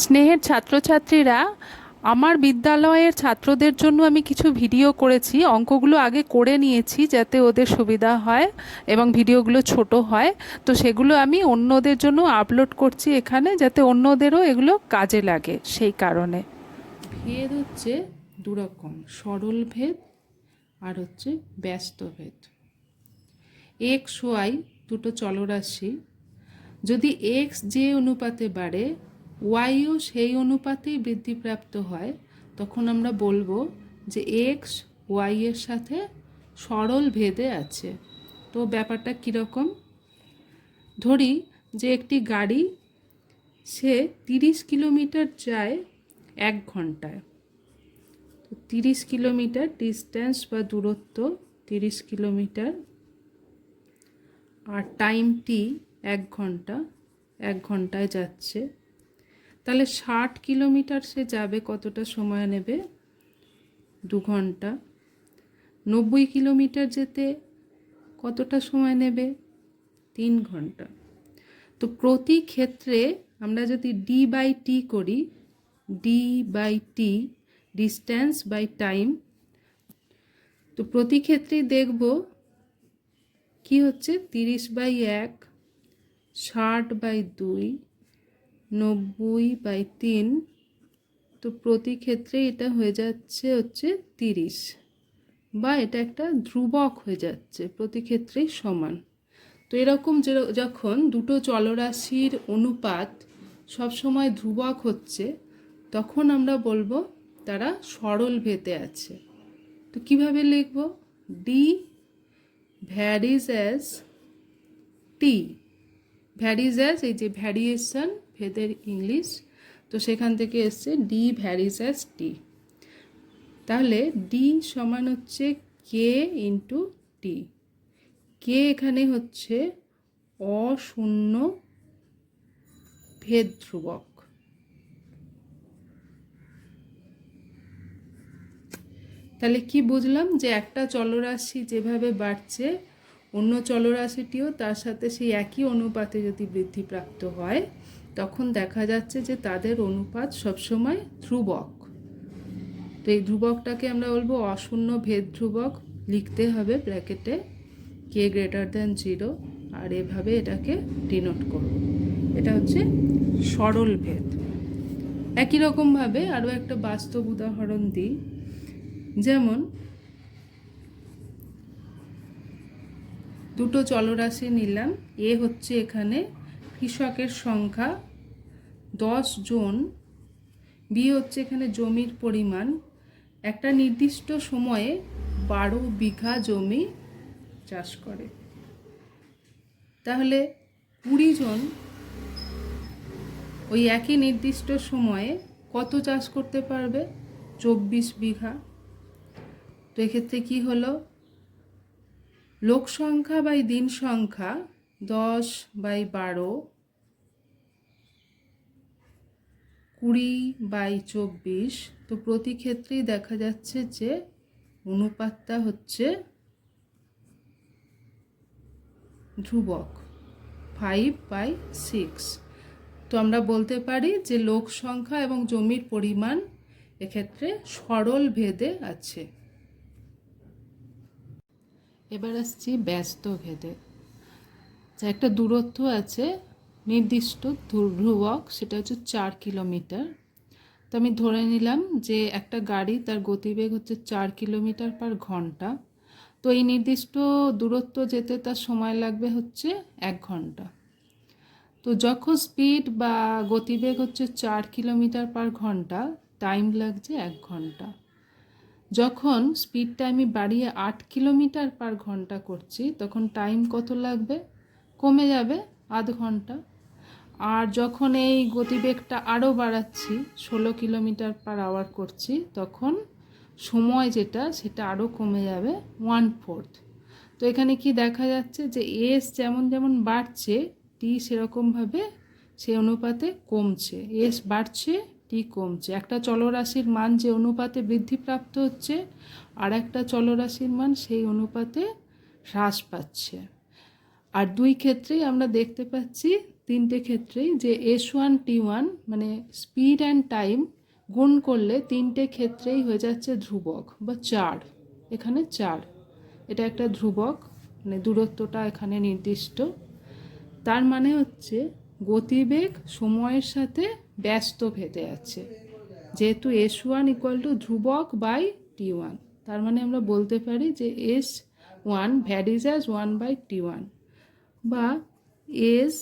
স্নেহের ছাত্রছাত্রীরা, আমার বিদ্যালয়ের ছাত্রদের জন্য আমি কিছু ভিডিও করেছি। অঙ্কগুলো আগে করে নিয়েছি যাতে ওদের সুবিধা হয় এবং ভিডিওগুলো ছোট হয়। তো সেগুলো আমি অন্যদের জন্য আপলোড করছি এখানে, যাতে অন্যদেরও এগুলো কাজে লাগে। সেই কারণে ভেদ হচ্ছে দুরকম, সরল ভেদ আর হচ্ছে ব্যস্ত ভেদ। এক্স ওয়াই দুটো চলরাশি, যদি এক্স যে অনুপাতে বাড়ে ওয়াইও সেই অনুপাতেই বৃদ্ধিপ্রাপ্ত হয়, তখন আমরা বলবো যে এক্স ওয়াই এর সাথে সরল ভেদে আছে। তো ব্যাপারটা কীরকম, ধরি যে একটি গাড়ি সে 30 কিলোমিটার যায় 1 ঘন্টায়। তো 30 কিলোমিটার ডিস্ট্যান্স বা দূরত্ব 30 কিলোমিটার, আর টাইম টি 1 ঘন্টা, 1 ঘন্টায় যাচ্ছে। তাহলে 60 কিলোমিটার সে যাবে, কতটা সময় নেবে? 2 ঘন্টা। 90 কিলোমিটার যেতে কতটা সময় নেবে? 3 ঘন্টা। তো প্রতি ক্ষেত্রে আমরা যদি ডি বাই টি করি, d by t distance by time, তো প্রতি ক্ষেত্রেই দেখব কি হচ্ছে, 30/1, 60/2, 90/3। তো প্রতি ক্ষেত্রে এটা হয়ে যাচ্ছে 30, বা এটা একটা ধ্রুবক হয়ে যাচ্ছে, প্রতি ক্ষেত্রেই সমান। তো এরকম যখন দুটো চলরাশির অনুপাত সবসময় ধ্রুবক হচ্ছে, তখন আমরা বলবো তারা সরল ভেদে আছে। তো কিভাবে লিখব? ডি ভ্যারিজ অ্যাজ টি, ভ্যারিজ অ্যাজ, এই যে ভ্যারিয়েশন ভেদের ইংলিশ, তো সেখান থেকে এসছে ডি ভ্যারিজ অ্যাজ টি। তাহলে ডি সমান হচ্ছে কে ইন্টু টি। কে এখানে হচ্ছে অশূন্য ভেদ ধ্রুবক। তাহলে কি বুঝলাম, যে একটা চলরাশি যেভাবে বাড়ছে, অন্য চলরাশিটিও তার সাথে সেই একই অনুপাতে যদি বৃদ্ধিপ্রাপ্ত হয়, তখন দেখা যাচ্ছে যে তাদের অনুপাত সবসময় ধ্রুবক। তো এই ধ্রুবকটাকে আমরা বলবো অশূন্য ভেদ ধ্রুবক। লিখতে হবে ব্র্যাকেটে কে গ্রেটার দ্যান 0, আর এভাবে এটাকে ডিনোট করব। এটা হচ্ছে সরল ভেদ। একই রকমভাবে আরও একটা বাস্তব উদাহরণ দিই। যেমন দুটো চলরাশি নিলাম, এ হচ্ছে এখানে কৃষকের সংখ্যা 10 জন, বি হচ্ছে এখানে জমির পরিমাণ। একটা নির্দিষ্ট সময়ে 12 বিঘা জমি চাষ করে। তাহলে 20 জন ওই একই নির্দিষ্ট সময়ে কত চাষ করতে পারবে? 24 বিঘা। তো এক্ষেত্রে কি হলো, লোক সংখ্যা বাই দিন সংখ্যা 10/12, 20/24। তো প্রতি ক্ষেত্রেই দেখা যাচ্ছে যে অনুপাতটা হচ্ছে ধ্রুবক, 5/6। তো আমরা বলতে পারি যে লোক সংখ্যা এবং জমির পরিমাণ এক্ষেত্রে সরল ভেদে আছে। এবার আসছি ব্যস্ত ভেদে। যে একটা দূরত্ব আছে নির্দিষ্ট ধ্রুবক, সেটা হচ্ছে 4 কিলোমিটার। তো আমি ধরে নিলাম যে একটা গাড়ি, তার গতিবেগ হচ্ছে 4 কিলোমিটার/ঘন্টা। তো এই নির্দিষ্ট দূরত্ব যেতে তার সময় লাগবে হচ্ছে 1 ঘন্টা। তো যখন স্পিড বা গতিবেগ হচ্ছে 4 কিলোমিটার/ঘন্টা, টাইম লাগছে 1 ঘন্টা। যখন স্পিডটা আমি বাড়িয়ে 8 কিলোমিটার/ঘন্টা করছি, তখন টাইম কত লাগবে? কমে যাবে, আধ ঘন্টা। আর যখন এই গতিবেগটা আরও বাড়াচ্ছি, 16 কিলোমিটার/আওয়ার করছি, তখন সময় যেটা সেটা আরও কমে যাবে, 1/4। তো এখানে কি দেখা যাচ্ছে, যে এস যেমন যেমন বাড়ছে, টি সেরকমভাবে সেই অনুপাতে কমছে। এস বাড়ছে, টি কমছে। একটা চলরাশির মান যে অনুপাতে বৃদ্ধিপ্রাপ্ত হচ্ছে, আর একটা চলরাশির মান সেই অনুপাতে হ্রাস পাচ্ছে। আর দুই ক্ষেত্রেই আমরা দেখতে পাচ্ছি তিনটে ক্ষেত্রেই যে S1T1 মানে স্পিড অ্যান্ড টাইম গুণ করলে তিনটে ক্ষেত্রেই হয়ে যাচ্ছে ধ্রুবক বা 4। এখানে 4, এটা একটা ধ্রুবক, মানে দূরত্বটা এখানে নির্দিষ্ট। তার মানে হচ্ছে গতিবেগ সময়ের সাথে ব্যস্ত ভেদে আছে। যেহেতু S1 = ধ্রুবক বাই T1, তার মানে আমরা বলতে পারি যে S1 ভ্যারিজ অ্যাজ 1/T1 বা S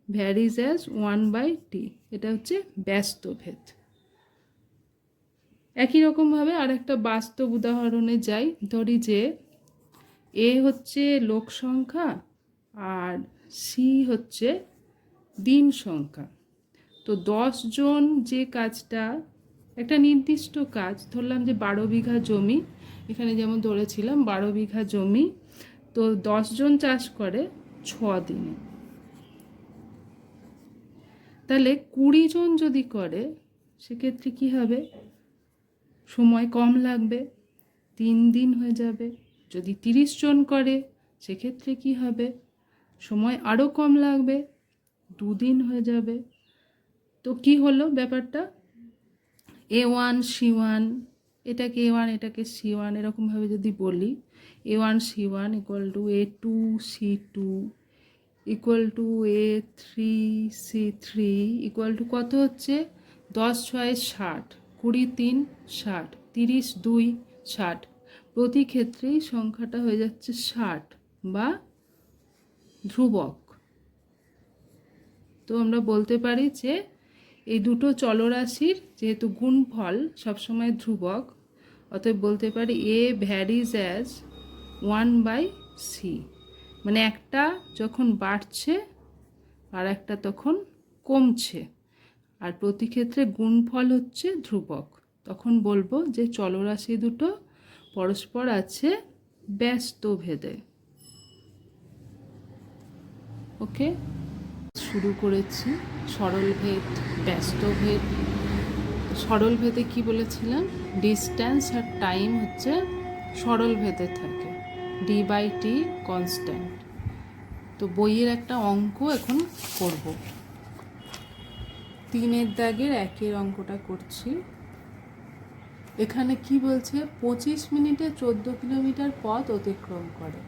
ভ্যারিজ অ্যাজ 1/T। এটা হচ্ছে ব্যস্তভেদ। একই রকমভাবে আর একটা বাস্তব উদাহরণে যাই। ধরি যে এ হচ্ছে লোক সংখ্যা আর সি হচ্ছে দিন সংখ্যা। তো 10 জন যে কাজটা, একটা নির্দিষ্ট কাজ, ধরলাম যে 12 বিঘা জমি, এখানে যেমন ধরেছিলাম 12 বিঘা জমি, তো 10 জন চাষ করে 6 দিনে। তাহলে 20 জন যদি করে সেক্ষেত্রে কী হবে? সময় কম লাগবে, 3 দিন হয়ে যাবে। যদি 30 জন করে সেক্ষেত্রে কি হবে? সময় আরও কম লাগবে, 2 দিন হয়ে যাবে। তো কি হলো ব্যাপারটা? A1 C1, এটাকে A1 এটাকে C1 এরকমভাবে যদি বলি, A1 C1 = A2 C2 = A3 C3 কত হচ্ছে? 10 6 60, 20 3 60, 30 2 60। প্রতি ক্ষেত্রেই সংখ্যাটা হয়ে যাচ্ছে 60 বা ধ্রুবক। তো আমরা বলতে পারি যে এই দুটো চলরাশির যেহেতু গুণফল সবসময় ধ্রুবক, অতএব বলতে পারি A ভ্যারিজ অ্যাজ 1/C, মানে একটা যখন বাড়ছে আর একটা তখন কমছে, আর প্রতি ক্ষেত্রে গুণফল হচ্ছে ধ্রুবক। তখন বলবো যে চলরাশি দুটো পরস্পর আছে ব্যস্ত ভেদে। ওকে, শুরু করেছি সরল ভেদ, ব্যস্ত ভেদ। সরল ভেদে কি বলেছিলাম? ডিস্ট্যান্স আর টাইম হচ্ছে সরল ভেদে থাকে, D/T কনস্ট্যান্ট। তো বইয়ের একটা অঙ্ক এখন করব। 3 দাগের 1 অঙ্কটা করছি। এখানে কি বলছে? 25 মিনিটে 14 কিলোমিটার পথ অতিক্রম করে।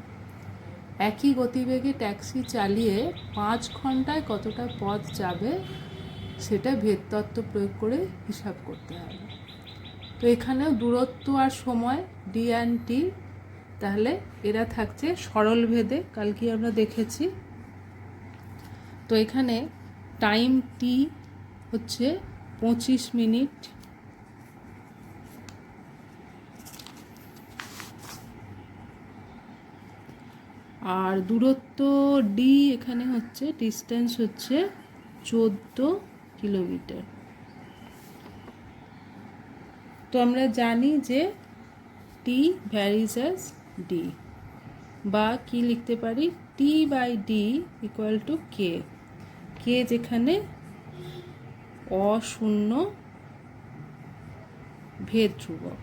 একই গতিবেগে ট্যাক্সি চালিয়ে 5 ঘন্টায় কতটা পথ যাবে সেটা ভেদতত্ত্ব প্রয়োগ করে হিসাব করতে হবে। তো এখানেও দূরত্ব আর সময় D/T, তাহলে এরা থাকছে সরল ভেদে, কালকে আমরা দেখেছি। তো এখানে টাইম T হচ্ছে 25 মিনিট, আর দূরত্ব D এখানে হচ্ছে, ডিস্টেন্স হচ্ছে 14 কিলোমিটার। তো আমরা জানি যে T ভ্যারিজ অ্যাজ D, বা কি লিখতে পারি? T/D = K। K যেখানে অশূন্য ভেদ ধ্রুবক।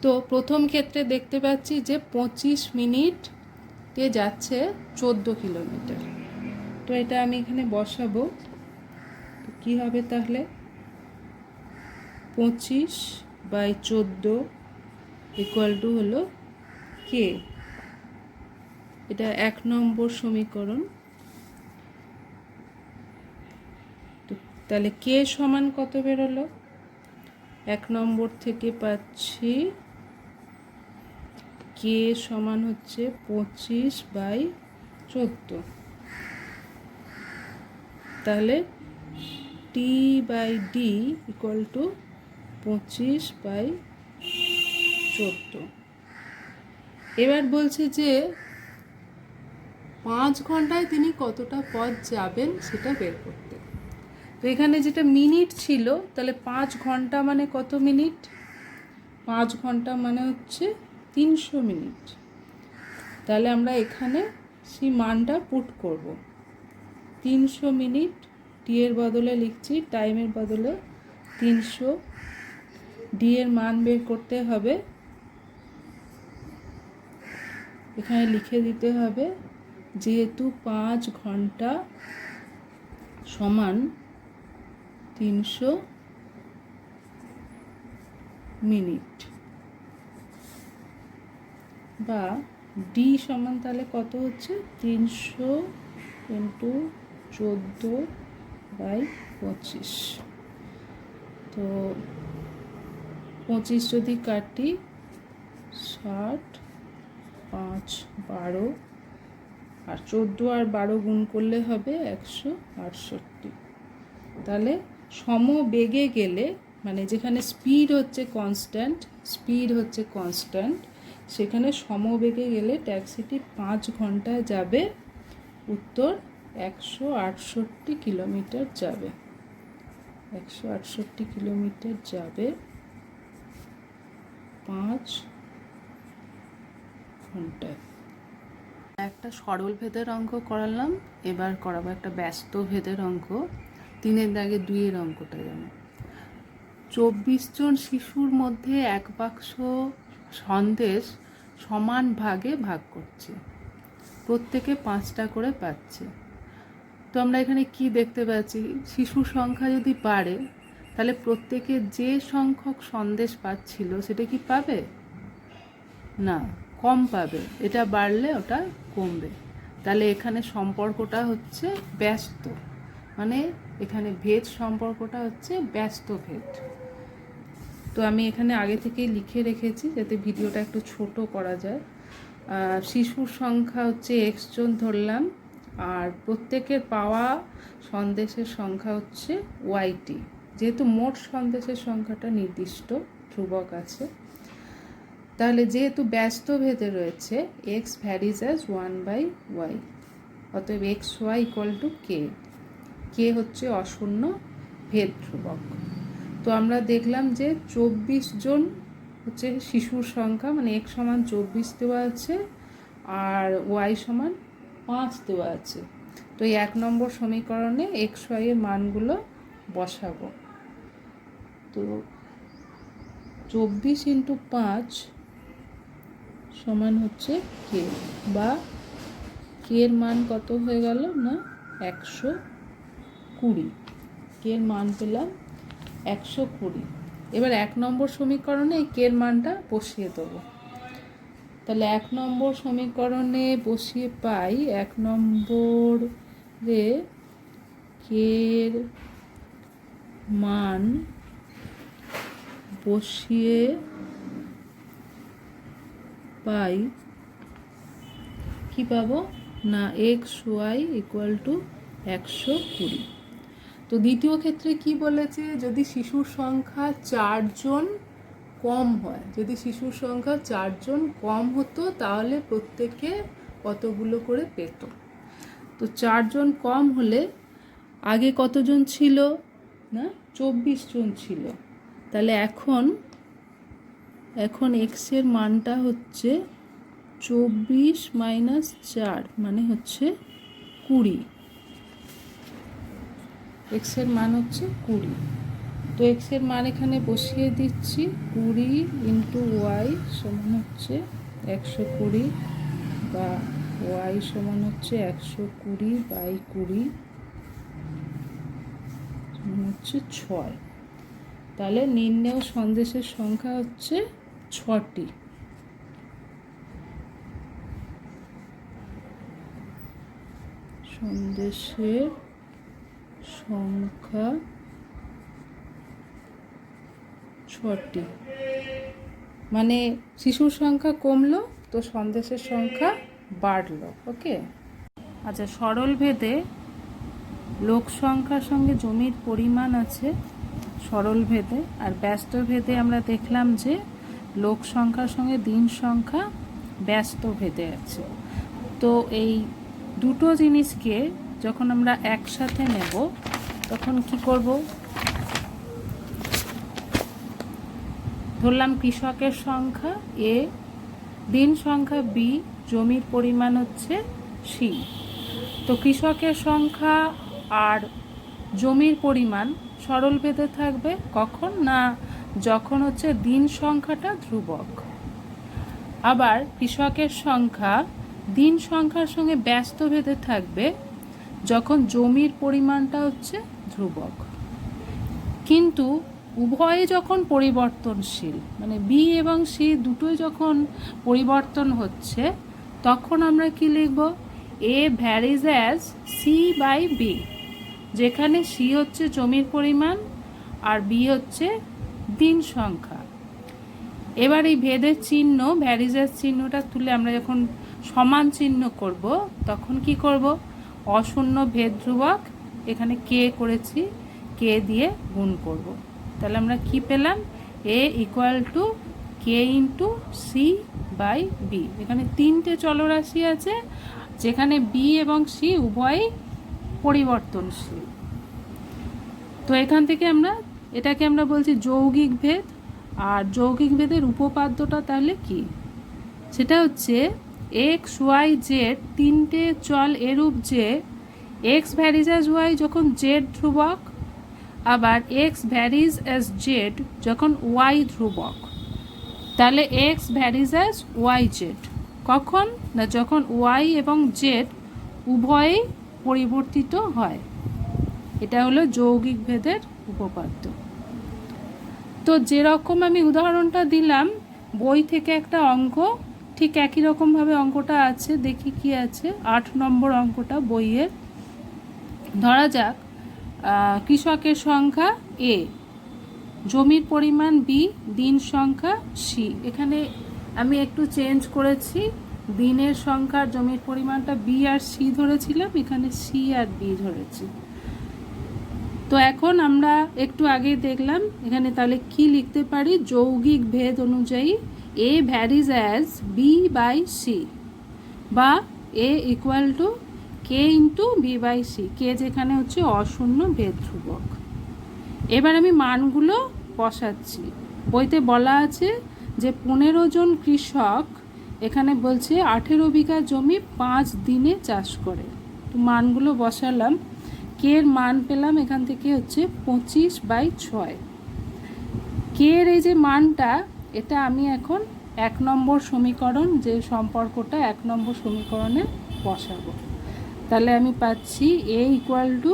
তো প্রথম ক্ষেত্রে দেখতে পাচ্ছি যে 25 মিনিটে যাচ্ছে 14 কিলোমিটার। তো এটা আমি এখানে বসাবো। তো কী হবে তাহলে? 25/14 হলো K। এটা 1 নম্বর সমীকরণ। তো তাহলে K সমান কত বেরোলো? 1 নম্বর থেকে পাচ্ছি K সমান হচ্ছে 25/14। তাহলে T/D = 25/14। এবার বলছে যে 5 ঘন্টায় তিনি কতটা পথ যাবেন সেটা বের করতে। তো এখানে যেটা মিনিট ছিল, তাহলে 5 ঘন্টা মানে কত মিনিট? 5 ঘন্টা মানে হচ্ছে 300 মিনিট। তাহলে আমরা এখানে সেই মানটা পুট করব। 300 মিনিট, টি এর বদলে লিখছি, টাইমের বদলে 300। ডি এর মান বের করতে হবে, এখানে লিখে দিতে হবে যেহেতু 5 ঘন্টা সমান 300 মিনিট, বা ডি সমান তাহলে কত হচ্ছে 300 ইন্টু 14/25। তো 25 যদি কাটি 60, 5, 12, আর 14 আর 12 গুণ করলে হবে 168। তাহলে সমবেগে গেলে, মানে যেখানে স্পিড হচ্ছে কনস্ট্যান্ট, সেখানে সমবেগে গেলে ট্যাক্সিটি 5 ঘন্টায় যাবে, উত্তর 168 কিলোমিটার যাবে। 168 কিলোমিটার যাবে 5 ঘন্টায়। একটা সরল ভেদের অঙ্ক করালাম, এবার করাবো একটা ব্যস্ত ভেদের অঙ্ক। 3 দাগে 2 অঙ্কটা যেন 24 জন শিশুর মধ্যে 1 বাক্স সন্দেশ সমান ভাগে ভাগ করছে, প্রত্যেকে 5টা করে পাচ্ছে। তো আমরা এখানে কি দেখতে পাচ্ছি, শিশুর সংখ্যা যদি বাড়ে তাহলে প্রত্যেকে যে সংখ্যক সন্দেশ পাচ্ছিল সেটা কি পাবে না, কম পাবে। এটা বাড়লে ওটা কমবে। তাহলে এখানে সম্পর্কটা হচ্ছে ব্যস্ত, মানে এখানে ভেদ সম্পর্কটা হচ্ছে ব্যস্ত ভেদ। তো আমি এখানে আগে থেকেই লিখে রেখেছি যাতে ভিডিওটা একটু ছোট করা যায়। শিশুর সংখ্যা হচ্ছে x জন ধরলাম, আর প্রত্যেকের পাওয়া সন্দেশের সংখ্যা হচ্ছে yt। যেহেতু মোট সন্দেশের সংখ্যাটা নির্দিষ্ট ধ্রুবক আছে, তাহলে যেহেতু ব্যস্ত ভেদে রয়েছে x ভ্যারিজ অ্যাজ 1/y, অতএব xy = k হচ্ছে অশূন্য ভেদ ধ্রুবক। তো আমরা দেখলাম যে 24 জন হচ্ছে শিশুর সংখ্যা, মানে x সমান 24 দেওয়া আছে আর y সমান 5 দেওয়া আছে। তো এই 1 নম্বর সমীকরণে xy এর মানগুলো বসাবো। তো 24 × 5 সমান হচ্ছে k, বা k এর মান কত হয়ে গেল না 120। k এর মান পেলাম 120। এবার 1 নম্বর সমীকরণে এই k এর মানটা বসিয়ে দেবো। তাহলে 1 নম্বর সমীকরণে বসিয়ে পাই 1 নম্বরে k এর মান বসিয়ে পাই কি পাবো না xy = 120। তো দ্বিতীয় ক্ষেত্রে কি বলেছে, যদি শিশুর সংখ্যা 4 জন কম হয়, যদি শিশুর সংখ্যা 4 জন কম হতো তাহলে প্রত্যেকে কতগুলো করে পেত। তো 4 জন কম হলে আগে কতজন ছিল না 24 জন ছিল। তাহলে এখন x এর মানটা হচ্ছে 24 - 4 মানে হচ্ছে 20। x এর মান হচ্ছে 20। তো x এর মান এখানে বসিয়ে দিচ্ছি, 20 × y সমান হচ্ছে 120, বা y সমান হচ্ছে 120/20 সমান হচ্ছে 6। তাহলে নির্ণেয় সন্দেশের সংখ্যা হচ্ছে 6টি। সন্দেশের সংখ্যা 6টি, মানে শিশুর সংখ্যা কমলো তো সন্দেশের সংখ্যা বাড়লো। ওকে, আচ্ছা, সরল ভেদে লোক সংখ্যার সঙ্গে জমির পরিমাণ আছে সরল ভেদে, আর ব্যস্ত ভেদে আমরা দেখলাম যে লোক সংখ্যার সঙ্গে দিন সংখ্যা ব্যস্ত ভেদে আছে। তো এই দুটো জিনিসকে যখন আমরা একসাথে নেব তখন কি করব, ধরলাম কৃষকের সংখ্যা a, দিন সংখ্যা b, জমির পরিমাণ হচ্ছে c। তো কৃষকের সংখ্যা আর জমির পরিমাণ সরল ভেদে থাকবে কখন না, যখন হচ্ছে দিন সংখ্যাটা ধ্রুবক। আবার কৃষকের সংখ্যা দিন সংখ্যার সঙ্গে ব্যস্ত ভেদে থাকবে যখন জমির পরিমাণটা হচ্ছে ধ্রুবক, কিন্তু উভয়ে যখন পরিবর্তনশীল, মানে বি এবং সি দুটোই যখন পরিবর্তন হচ্ছে, তখন আমরা কি লিখব? A varies as C by B, যেখানে সি হচ্ছে জমির পরিমাণ আর বি হচ্ছে দিন সংখ্যা। এবার এই ভেদের চিহ্ন, ভ্যারিজের চিহ্নটা তুলে আমরা যখন সমান চিহ্ন করব, তখন কি করব? অশূন্য ভেদ ধ্রুবক, এখানে কে করেছি, কে দিয়ে গুণ করব। তাহলে আমরা কি পেলাম? A equal to K into C by B. এখানে তিনটে চলরাশি আছে, যেখানে বি এবং সি উভয়ই পরিবর্তনশীল। তো এখান থেকে এটাকে আমরা বলছি যৌগিক ভেদ। আর যৌগিক ভেদের উপপাদ্যটা তাহলে কি? সেটা হচ্ছে এক্স ওয়াই জেড তিনটে চল এরূপ যে এক্স ভ্যারিজ অ্যাজ ওয়াই যখন জেড ধ্রুবক, আবার এক্স ভ্যারিজ অ্যাজ জেড যখন ওয়াই ধ্রুবক। তাহলে x varies as y z কখন? না যখন ওয়াই এবং জেড উভয়েই পরিবর্তিত হয়। এটা হলো যৌগিক ভেদের উপপাদ্য। তো যেরকম আমি উদাহরণটা দিলাম বই থেকে একটা অঙ্ক, ঠিক একই রকমভাবে অঙ্কটা আছে। দেখি কি আছে 8 নম্বর অঙ্কটা বইয়ের। ধরা যাক কৃষকের সংখ্যা এ, জমির পরিমাণ বি, দিন সংখ্যা সি। এখানে আমি একটু চেঞ্জ করেছি, দিনের সংখ্যার জমির পরিমাণটা বি আর সি ধরেছিলাম, এখানে সি আর বি ধরেছি। তো এখন আমরা একটু আগে দেখলাম এখানে তাহলে কি লিখতে পারি? যৌগিক ভেদ অনুযায়ী A varies as B by C, বা A equal to K into B by C, K যেখানে হচ্ছে অশূন্য ভেদ ধ্রুবক। এবার আমি মানগুলো বসাচ্ছি। বইতে বলা আছে যে 15 জন কৃষক, এখানে বলছে 18 বিঘা জমি 5 দিনে চাষ করে। তো মানগুলো বসালাম। কে এর মান পেলাম এখান থেকে হচ্ছে 25/6। কে এর এই যে মানটা, এটা আমি এখন 1 নম্বর সমীকরণ, যে সম্পর্কটা 1 নম্বর সমীকরণে বসাবো। তাহলে আমি পাচ্ছি A equal to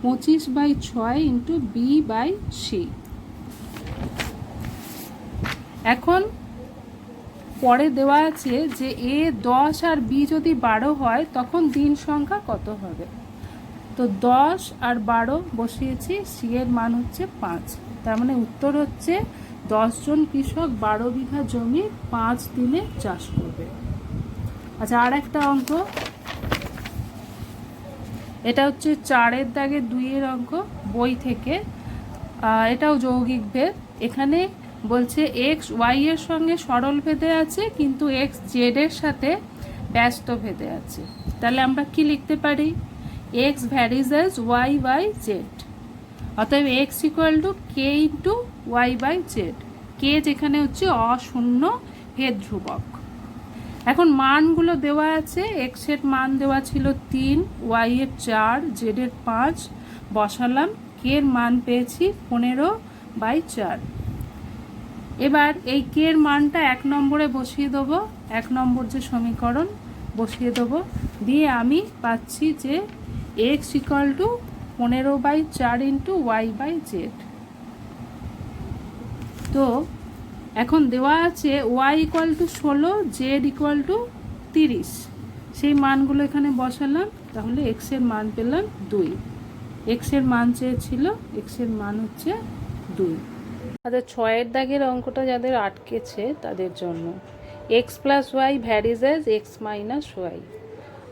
25/6 into B by C. এখন পরে দেওয়া আছে যে এ 10 আর বি যদি 12 হয় তখন দিন সংখ্যা কত হবে? তো 10 আর 12 বসিয়েছি, সি এর মান হচ্ছে 5। তার মানে উত্তর হচ্ছে 10 জন কৃষক 12 বিঘা জমি 5 দিনে চাষ করবে। আচ্ছা, আর একটা অঙ্ক, এটা হচ্ছে 4-এর দাগে 2-এর অঙ্ক বই থেকে। এটাও যৌগিক ভেদ। এখানে বলছে এক্স ওয়াই এর সঙ্গে সরল ভেদে আছে, কিন্তু এক্স জেড এর সাথে ব্যস্ত ভেদে আছে। তাহলে আমরা কি লিখতে পারি? X varies as Y by Z. অতএব X equal to K into Y by Z. K যেখানে হচ্ছে অশূন্য ভেদ ধ্রুবক। এখন মানগুলো দেওয়া আছে। এক্স এর মান দেওয়া ছিল 3, ওয়াই এর 4, জেড এর 5 বসালাম। কে এর মান পেয়েছি 15/4। এবার এই কে এর মানটা 1 নম্বরে বসিয়ে দেবো, 1 নম্বর যে সমীকরণ বসিয়ে দেবো। দিয়ে আমি পাচ্ছি যে x equal to 15/4 into Y by z. তো এখন দেওয়া আছে y equal to 16, z equal to 30। সেই মানগুলো এখানে বসালাম। তাহলে এক্স এর মান পেলাম 2। এক্স এর মান চেয়েছিল, এক্স এর মান হচ্ছে 2। আচ্ছা, 6-এর দাগের অঙ্কটা যাদের আটকেছে তাদের জন্য, X plus Y varies as x minus Y.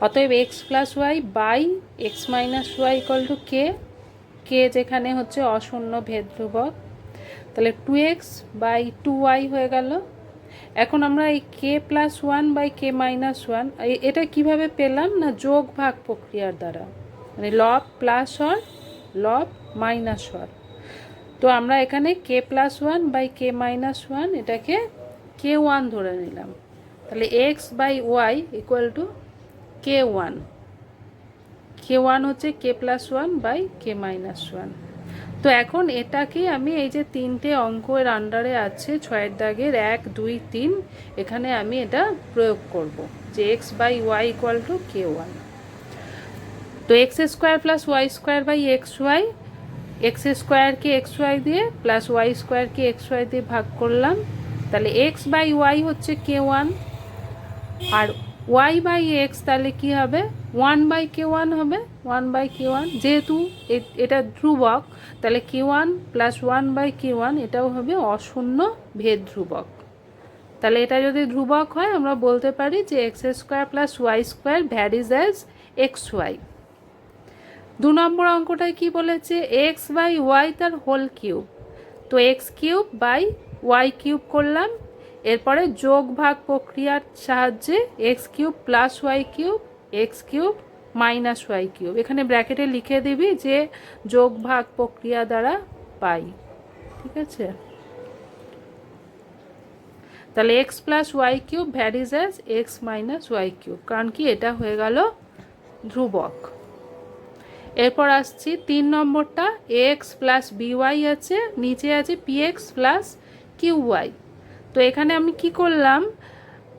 অতএব X plus Y by X minus Y equal to K. K যেখানে হচ্ছে অশূন্য ভেদ ধ্রুবক। তাহলে 2x/2y হয়ে গেল। এখন আমরা এই কে প্লাস 1/k-1 এটা কিভাবে পেলাম? না যোগ ভাগ প্রক্রিয়ার দ্বারা, মানে লব প্লাস হর, লব মাইনাস হর। তো আমরা এখানে কে প্লাস 1/k-1 এটাকে k1 ধরে নিলাম। তাহলে x/y equal to k1। k1 হচ্ছে k+1/k-1। তো তো এখন এটাকে আমি এই যে তিনটে অঙ্কের আন্ডারে আছে 6 দাগের 1 2 3, এখানে আমি এটা প্রয়োগ করব যে X by Y equal to k1। তো X square plus Y square by X Y, X স্কোয়ারকে এক্স ওয়াই দিয়ে প্লাস ওয়াই স্কোয়ারকে এক্স ওয়াই দিয়ে ভাগ করলাম, তাহলে এক্স বাই ওয়াই হচ্ছে k1, R Y by x তাহলে কী হবে 1/k1 হবে, 1/k1, যেহেতু এটা ধ্রুবক তাহলে k1 প্লাস 1/k1 এটাও হবে অশূন্য ভেদ ধ্রুবক। তাহলে এটা যদি ধ্রুবক হয় আমরা বলতে পারি যে x square plus Y square varies as x y. 2 নম্বর অঙ্কটায় কি বলেছে এক্স বাই ওয়াই তার হোল কিউব, তো x cube by y cube করলাম, এরপরে যোগ ভাগ প্রক্রিয়ার সাহায্যে x cube plus y cube x cube minus y cube, এখানে ব্র্যাকেটে লিখে দিবি যে যোগ ভাগ প্রক্রিয়া দ্বারা পাই, ঠিক আছে। তাহলে x plus y cube varies as x minus y cube, কারণ কি এটা হয়ে গেল ধ্রুবক। এরপর আসছি 3 নম্বরটা, এক্স প্লাস বিওয়াই আছে, নিচে আছে পিএক্স প্লাস কিউওয়াই। তো এখানে আমি কি করলাম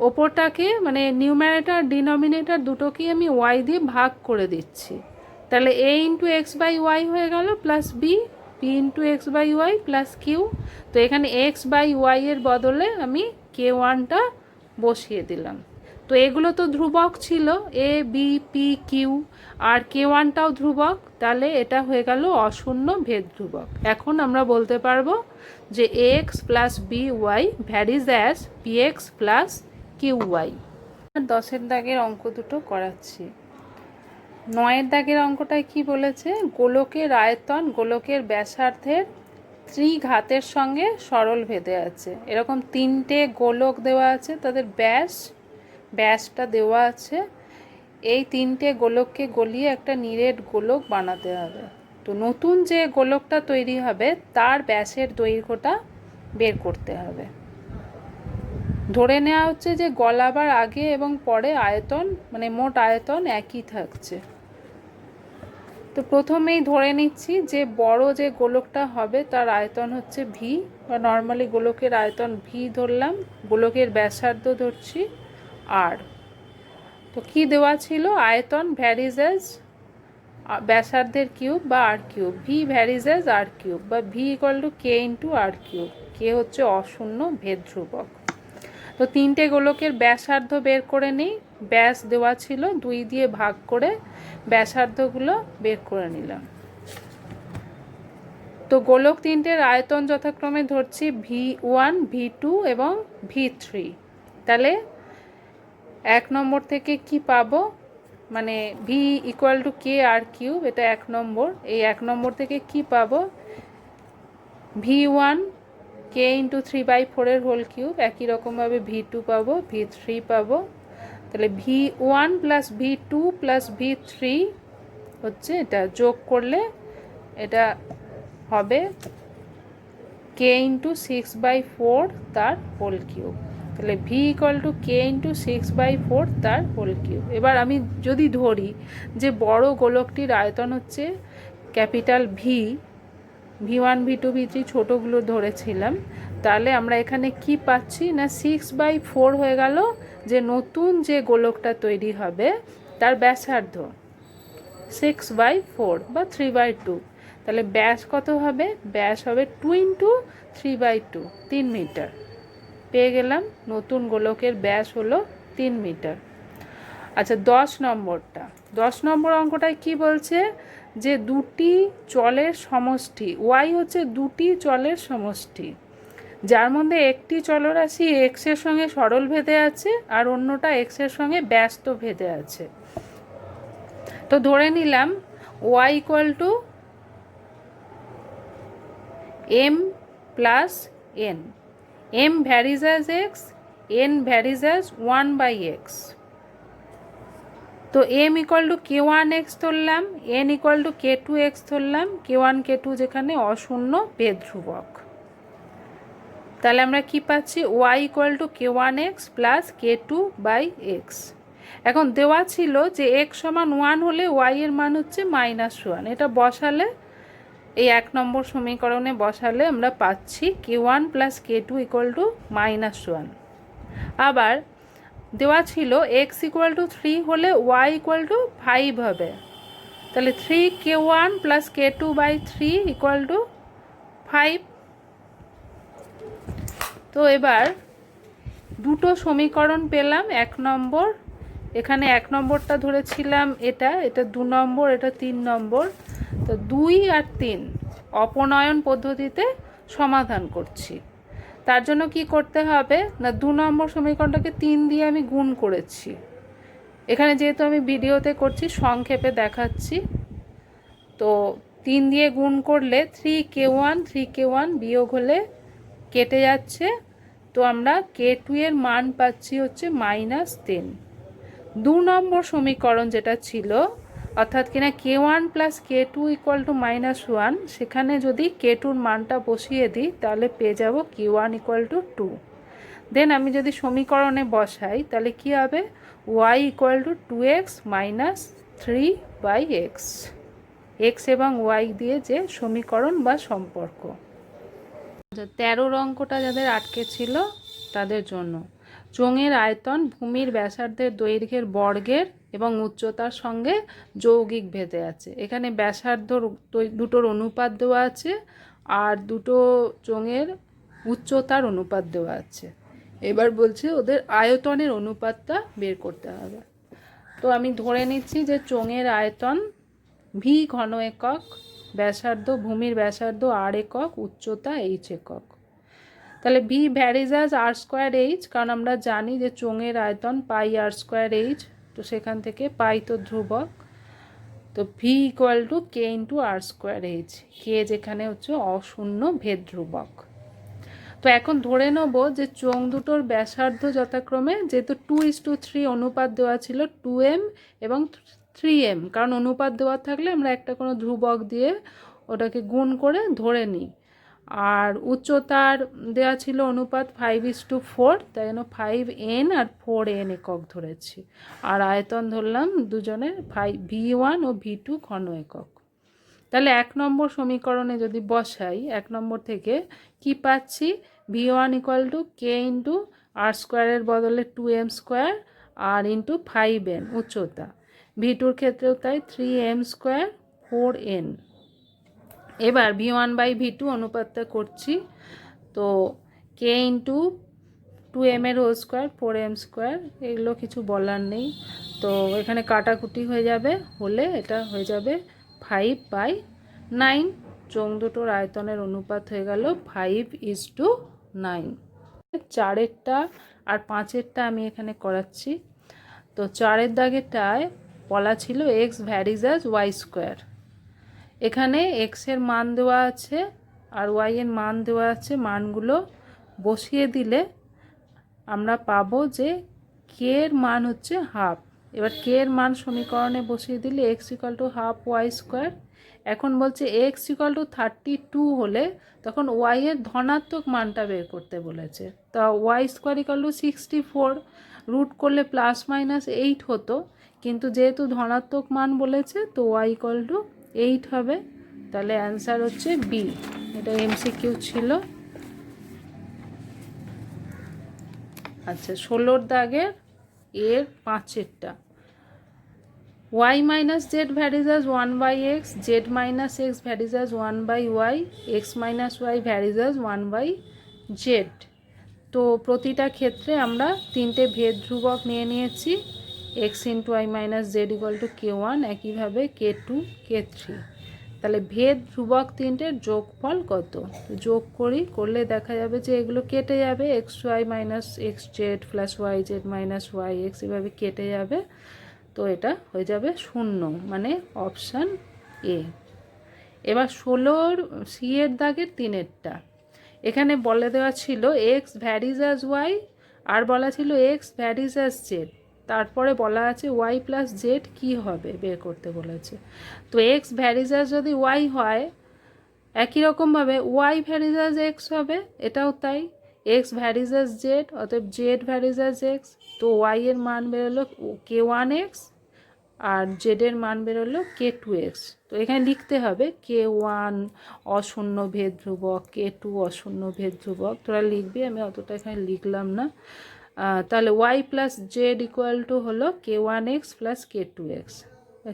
ওপরটাকে মানে নিউমারেটর ডিনোমিনেটর দুটোকেই আমি ওয়াই দিয়ে ভাগ করে দিচ্ছি, তাহলে a into x by y হয়ে গেল plus b, p into x by y plus q. তো এখানে এক্স বাই ওয়াই এর বদলে আমি k1টা বসিয়ে দিলাম। তো এগুলো তো ধ্রুবক ছিল এ বি পি কিউ, আর k1টাও ধ্রুবক, তাহলে এটা হয়ে গেল অশূন্য ভেদ ধ্রুবক। এখন আমরা বলতে পারবো যে x plus b y varies as p x plus q y. 10 দাগের অঙ্ক দুটো করাচ্ছি। 9 দাগের অঙ্কটায় কি বলেছে গোলকের আয়তন গোলকের ব্যাসার্ধের ত্রিঘাতের সঙ্গে সরল ভেদে আছে। এরকম 3টে গোলক দেওয়া আছে, তাদের ব্যাসটা দেওয়া আছে, এই 3টে গোলককে গলিয়ে একটা নিরেট গোলক বানাতে হবে। তো নতুন যে গোলকটা তৈরি হবে তার ব্যাসের দৈর্ঘ্যটা বের করতে হবে। ধরে নেওয়া হচ্ছে যে গলাবার আগে এবং পরে আয়তন মানে মোট আয়তন একই থাকছে। তো প্রথমেই ধরে নিচ্ছি যে বড় যে গোলকটা হবে তার আয়তন হচ্ছে ভি, বা নর্মালি গোলকের আয়তন ভি ধরলাম, গোলকের ব্যাসার্ধ ধরছি আর। তো কি দেওয়া ছিল আয়তন ভ্যারিজ অ্যাজ ব্যাসার্ধের কিউব বা R cube, V varies as R cube বা V equal to K into R cube, K হচ্ছে অশূন্য ভেদ ধ্রুবক। তো 3টে গোলকের ব্যাসার্ধ বের করে নিই, ব্যাস দেওয়া ছিল 2 দিয়ে ভাগ করে ব্যাসার্ধগুলো বের করে নিলাম। তো গোলক 3টের আয়তন যথাক্রমে ধরছি V1 V2 এবং V3। তাহলে 1 নম্বর থেকে কি পাবো মানে v equal to k r cube, এটা 1 নম্বর। এই 1 নম্বর থেকে কি পাবো V1 কে ইন্টু 3/4 এর হোল কিউব, একই রকমভাবে V2 পাবো, V3 পাবো। তাহলে V1 plus V2 plus V3 হচ্ছে এটা যোগ করলে এটা হবে কে ইন্টু 6/4 তার হোল কিউব। তাহলে V equal to K into 6/4 তার হোল কিউব। এবার আমি যদি ধরি যে বড় গোলকটির আয়তন হচ্ছে capital V, V1 V2 V3 ছোটোগুলো ধরেছিলাম, তাহলে আমরা এখানে কি পাচ্ছি না 6/4 হয়ে গেল যে নতুন যে গোলকটা তৈরি হবে তার ব্যাসার্ধ 6/4 বা 3/2। তাহলে ব্যাস কত হবে ব্যাস হবে 2 ইন্টু 3/2, 3 মিটার পেয়ে গেলাম। নতুন গোলকের ব্যাস হলো 3 মিটার। আচ্ছা 10 নম্বরটা, 10 নম্বর অঙ্কটায় কি বলছে যে দুটি চলের সমষ্টি, ওয়াই হচ্ছে দুটি চলের সমষ্টি যার মধ্যে একটি চলরাশি এক্স এর সঙ্গে সরল ভেদে আছে আর অন্যটা এক্স এর সঙ্গে ব্যস্ত ভেদে আছে। তো ধরে নিলাম y equal to m plus n, m varies as x, n varies as 1/x। তো এম ইকুয়াল টু k1x ধরলাম, এন ইকুয়াল টু k2x ধরলাম, k1 k2 যেখানে অশূন্য ভেদ ধ্রুবক। তাহলে আমরা কি পাচ্ছি y equal to k1x plus k2/x। এখন দেওয়া ছিল যে x সমান 1 হলে y এর মান হচ্ছে -1, এটা বসালে এই 1 নম্বর সমীকরণে বসালে আমরা পাচ্ছি k1 plus k2 equal to -1। আবার দেওয়া ছিল x ইকুয়াল টু 3 হলে y ইকুয়াল টু 5 হবে, তাহলে 3k1 plus k2 by 3 equal to 5। তো এবার দুটো সমীকরণ পেলাম। 1 নম্বর, এখানে 1 নম্বরটা ধরেছিলাম, এটা 2 নম্বর, এটা 3 নম্বর। তো 2 আর 3 অপনয়ন পদ্ধতিতে সমাধান করছি। তার জন্য কি করতে হবে না, 2 নম্বর সমীকরণটাকে 3 দিয়ে আমি গুণ করেছি। এখানে যেহেতু আমি ভিডিওতে করছি সংক্ষেপে দেখাচ্ছি। তো 3 দিয়ে গুণ করলে 3k1 বিয়োগ হলে কেটে যাচ্ছে। তো আমরা k2 এর মান পাচ্ছি হচ্ছে -10। 2 নম্বর সমীকরণ যেটা ছিল অর্থাৎ কিনা k1 plus k2 equal to -1, সেখানে যদি k2র মানটা বসিয়ে দিই তাহলে পেয়ে যাব k1 ইকুয়াল টু 2। দেন আমি যদি সমীকরণে বসাই তাহলে কি হবে, y equal to 2x minus 3/x। x এবং y দিয়ে যে সমীকরণ বা সম্পর্ক। 13 অঙ্কটা যাদের আটকে ছিল তাদের জন্য, চোঙের আয়তন ভূমির ব্যাসার্ধের দৈর্ঘ্যের বর্গের এবং উচ্চতার সঙ্গে যৌগিক ভেদে আছে। এখানে ব্যাসার্ধ দুটোর অনুপাত দেওয়া আছে আর দুটো চোঙের উচ্চতার অনুপাত দেওয়া আছে। এবার বলছে ওদের আয়তনের অনুপাতটা বের করতে হবে। তো আমি ধরে নিচ্ছি যে চোঙের আয়তন ভি ঘন একক, ব্যাসার্ধ ভূমির ব্যাসার্ধ r একক, উচ্চতা h একক। তাহলে ভি ভ্যারিজ অ্যাজ r²h, কারণ আমরা জানি যে চোঙের আয়তন πr²h। তো সেখান থেকে পাই তো ধ্রুবক, তো V equal two k into r²h, কে যেখানে হচ্ছে অশূন্য ভেদ ধ্রুবক। তো এখন ধরে নেব যে চোঙ দুটোর ব্যাসার্ধ যথাক্রমে, যেহেতু 2:3 অনুপাত দেওয়া ছিল 2m এবং 3m, কারণ অনুপাত দেওয়া থাকলে আমরা একটা কোনো ধ্রুবক দিয়ে ওটাকে গুণ করে ধরে নিই। আর উচ্চতার দেওয়া ছিল অনুপাত 5:4, তাই জন্য 5n আর 4n একক ধরেছি। আর আয়তন ধরলাম দুজনের v1 ও v2 ঘন একক। তাহলে 1 নম্বর সমীকরণে যদি বসাই, 1 নম্বর থেকে কি পাচ্ছি, v1 equal to k into r² বদলে 2m² আর ইন্টু 5n উচ্চতা, v2র ক্ষেত্রেও তাই 3m² 4n। এবার v1 বাই v2 অনুপাতটা করছি, তো k ইন্টু 2m এর হোল স্কোয়ার 4m², এগুলো কিছু বলার নেই। তো এখানে কাটাকুটি হয়ে যাবে, হলে এটা হয়ে যাবে 5/9। চোঙ দুটোর আয়তনের অনুপাত হয়ে গেল 5:9। 4এরটা আর 5এরটা আমি এখানে করাচ্ছি। তো 4এর দাগেরটায় বলা ছিল x ভ্যারিজ অ্যাজ y²। এখানে x এর মান দেওয়া আছে আর y এর মান দেওয়া আছে, মানগুলো বসিয়ে দিলে আমরা পাবো যে k এর মান হচ্ছে হাফ। এবার k এর মান সমীকরণে বসিয়ে দিলে x equal to half y²। এখন বলছে x ইকুয়াল টু 32 হলে তখন y এর ধনাত্মক মানটা বের করতে বলেছে। তা y² ইকুয়াল টু 64, রুট করলে +-8 হতো, কিন্তু যেহেতু ধনাত্মক মান বলেছে তো y ইকুয়াল টু 8 হবে। তাহলে অ্যান্সার হচ্ছে বি। এটা এমসিকিউ ছিল। আচ্ছা, 16 দাগের এর 5এরটা, y minus z varies as 1/x, z minus x varies as 1/y, x minus y varies as 1/z। তো প্রতিটা ক্ষেত্রে আমরা 3টে ভেদ ধ্রুবক নিয়ে নিয়েছি, x into y minus Z equal to k1, একইভাবে k2 k3। তাহলে ভেদ ধ্রুবক 3টের যোগফল কত, যোগ করলে দেখা যাবে যে এগুলো কেটে যাবে, xy minus x z plus y z minus y x, এভাবে কেটে যাবে। তো এটা হয়ে যাবে 0, মানে অপশান এ। এবার 16 সি এর দাগের 3এরটা, এখানে বলে দেওয়া ছিল এক্স ভ্যারিজ অ্যাজ ওয়াই আর বলা ছিল এক্স ভ্যারিজ অ্যাজ জেড, তারপরে বলা আছে ওয়াই প্লাস জেড কী হবে বের করতে বলেছে। তো এক্স ভ্যারিজ অ্যাজ যদি ওয়াই হয়, একই রকমভাবে ওয়াই ভ্যারিজ অ্যাজ এক্স হবে, এটাও তাই। এক্স ভ্যারিজ অ্যাজ জেড, অতএব জেড ভ্যারিজ অ্যাজ এক্স। তো ওয়াই এর মান বেরোলো k1x আর জেডের মান বেরোলো K2x। তো এখানে লিখতে হবে K1 অশূন্য ভেদ ধ্রুবক, K2 অশূন্য ভেদ ধ্রুবক, তোরা লিখবি, আমি অতটা এখানে লিখলাম না। তাহলে y plus Z equal two হলো K1x plus K2x,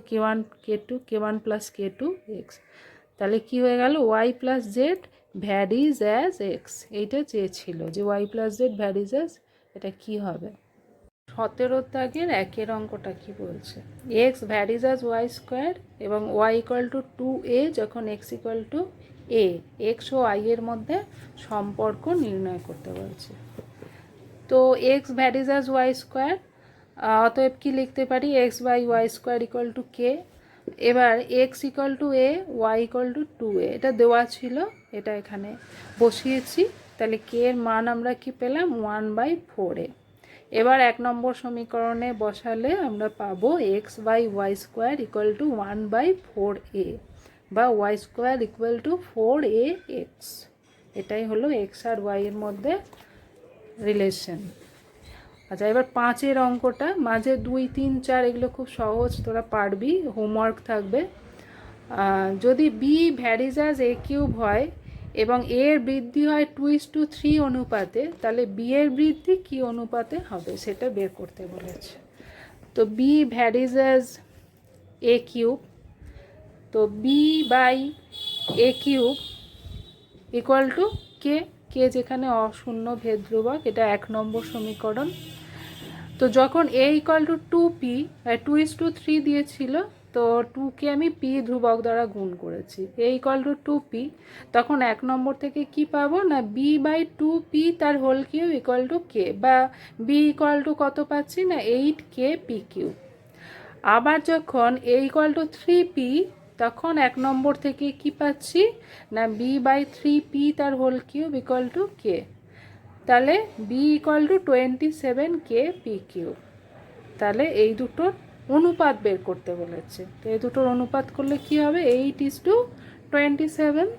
K1 plus K2x। তাহলে কি হয়ে গেল, y plus Z varies as X, এইটা চেয়েছিল যে y plus Z varies as, এটা কি হবে। 17 দাগের একের অঙ্কটা কি বলছে, X varies as Y square এবং ওয়াই ইকুয়াল টু 2a যখন X equal to a, X ও ওয়াই এর মধ্যে সম্পর্ক নির্ণয় করতে বলছে। তো X varies as Y square, অতএব কি লিখতে পারি, X by Y square equal to K. এবার X equal two a, y equal to 2a, এটা দেওয়া ছিল, এটা এখানে বসিয়েছি। তাহলে কে এর মান আমরা কি পেলাম, 1/4a। এবার 1 নম্বর সমীকরণে বসালে আমরা পাবো x by Y square equal to 1/4a বা Y square equal two 4ax। এটাই হলো এক্স আর ওয়াই এর মধ্যে রিলেশন। আচ্ছা, এবার 5-এর অঙ্কটা, মাঝে 2, 3, 4 এগুলো খুব সহজ, তোরা পারবি, হোমওয়ার্ক থাকবে। যদি বি ভ্যারিজ অ্যাজ এ কিউব হয় এবং এর বৃদ্ধি হয় 2:3 অনুপাতে, তাহলে বি এর বৃদ্ধি কি অনুপাতে হবে সেটা বের করতে বলেছে। তো বি ভ্যারিজ অ্যাজ এ কিউব, তো B by A cube equal to K, K যেখানে অশূন্য ভেদ ধ্রুবক, এটা 1 নম্বর সমীকরণ। তো যখন এ ইকুয়াল টু 2p, 2:3 দিয়েছিল, তো 2কে আমি p ধ্রুবক দ্বারা গুণ করেছি, এ ইকুয়াল টু 2p, তখন 1 নম্বর থেকে কি পাবো না, b বাই 2p তার হোল কিউব ইকুয়াল টু কে, বা b ইকুয়াল টু কত পাচ্ছি না, 8kp কিউব। আবার যখন এ ইকুয়াল টু 3p, তখন 1 নম্বর থেকে কি পাচ্ছি না, b বাই 3p তার হোল কিউব ইকুয়াল টু কে। তাহলে B equal to 27kp cube. তাহলে এই দুটোর অনুপাত বের করতে বলেছে। তো এই দুটোর অনুপাত করলে কি হবে, 8:27